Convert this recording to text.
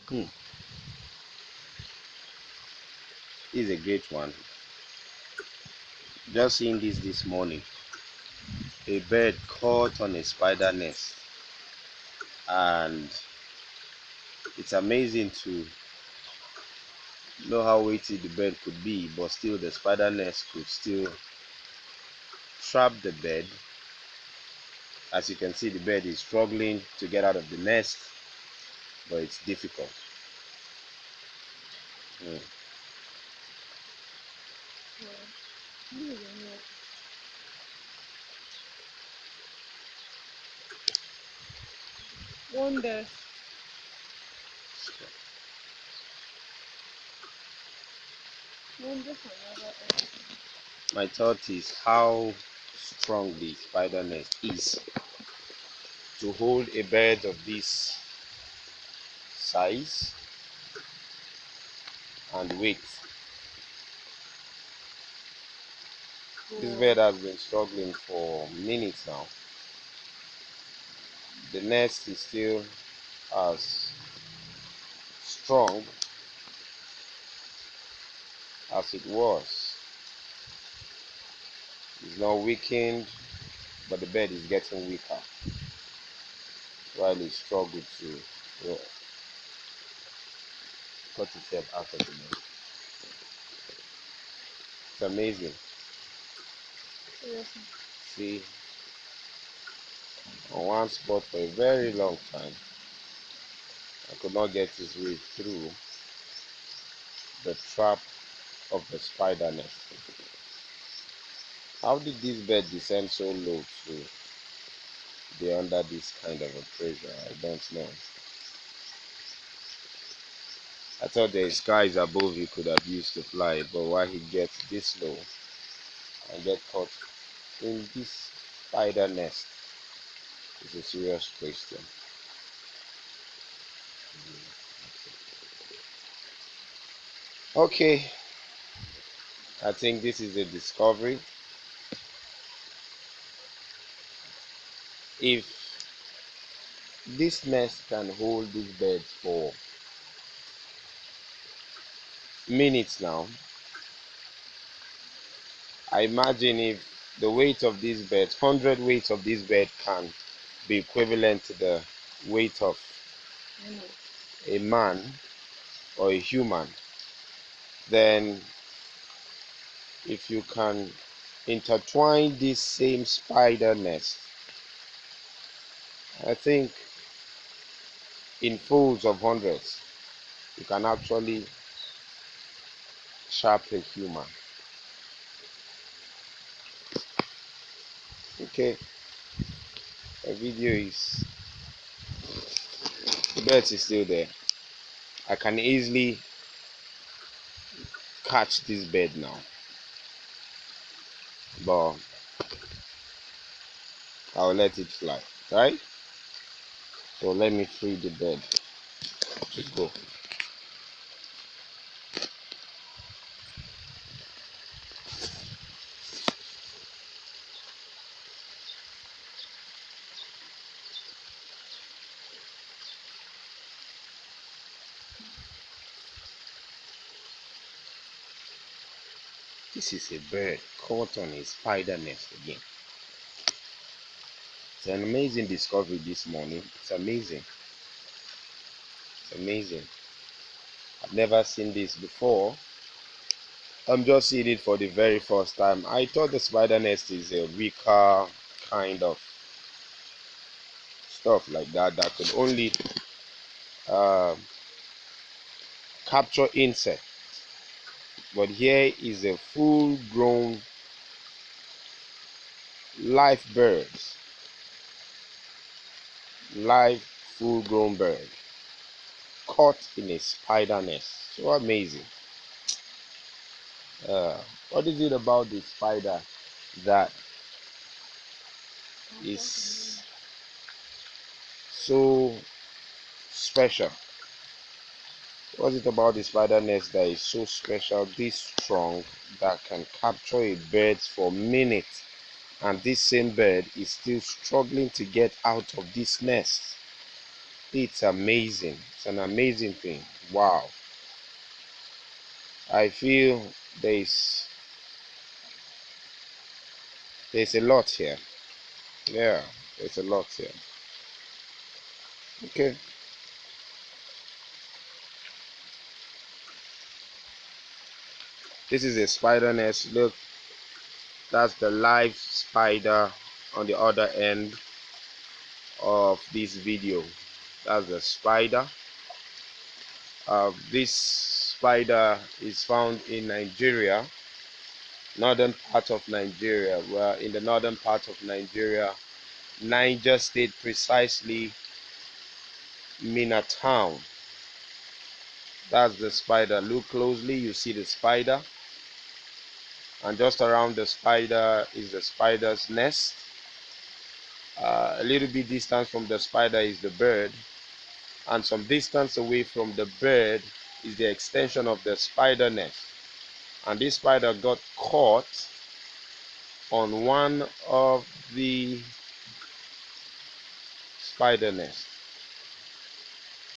Hmm. This is a great one. Just seeing this morning, a bird caught on a spider nest, and it's amazing to know how weighty the bird could be, but still the spider nest could still trap the bird. As you can see, the bird is struggling to get out of the nest, but it's difficult. Hmm. Wonder. Wonder for another My thought is how strong the spider nest is to hold a bird of this size and weight. This bird has been struggling for minutes now. The nest is still as strong as it was. It's not weakened, but the bird is getting weaker while it struggles to cut itself out of the nest. It's amazing. Seriously. See, on one spot for a very long time, I could not get his way through the trap of the spider nest. How did this bird descend so low to be under this kind of a pressure? I don't know. I thought the skies above he could have used to fly, but why he gets this low and get caught in this spider nest is a serious question. Okay, I think this is a discovery. If this nest can hold these birds for minutes now, I imagine if the weight of these birds, 100 weights of this bird can be equivalent to the weight of a man or a human, then if you can intertwine this same spider nest, I think in folds of hundreds, you can actually sharp a human. Okay, the video is, the bird is still there. I can easily catch this bird now, but I'll let it fly, right? So let me free the bird to go. This is a bird caught on a spider nest again. It's an amazing discovery this morning. It's amazing. It's amazing. I've never seen this before. I'm just seeing it for the very first time. I thought the spider nest is a weaker kind of stuff like that that could only uh, capture insects. But here is a full-grown live bird, live full-grown bird caught in a spider nest. So amazing. What is it about the spider that is so special? What is it about the spider nest that is so special, this strong, that can capture a bird for minutes, and this same bird is still struggling to get out of this nest? It's amazing. It's an amazing thing. Wow. I feel there's there's a lot here. Yeah, there's a lot here. Okay. This is a spider nest. Look, that's the live spider on the other end of this video. That's the spider. This spider is found in Nigeria, northern part of Nigeria. Well, in the northern part of Nigeria, Niger State, precisely Minna Town. That's the spider. Look closely, you see the spider, and just around the spider is the spider's nest. A little bit distance from the spider is the bird, and some distance away from the bird is the extension of the spider nest. And this spider got caught on one of the spider nests.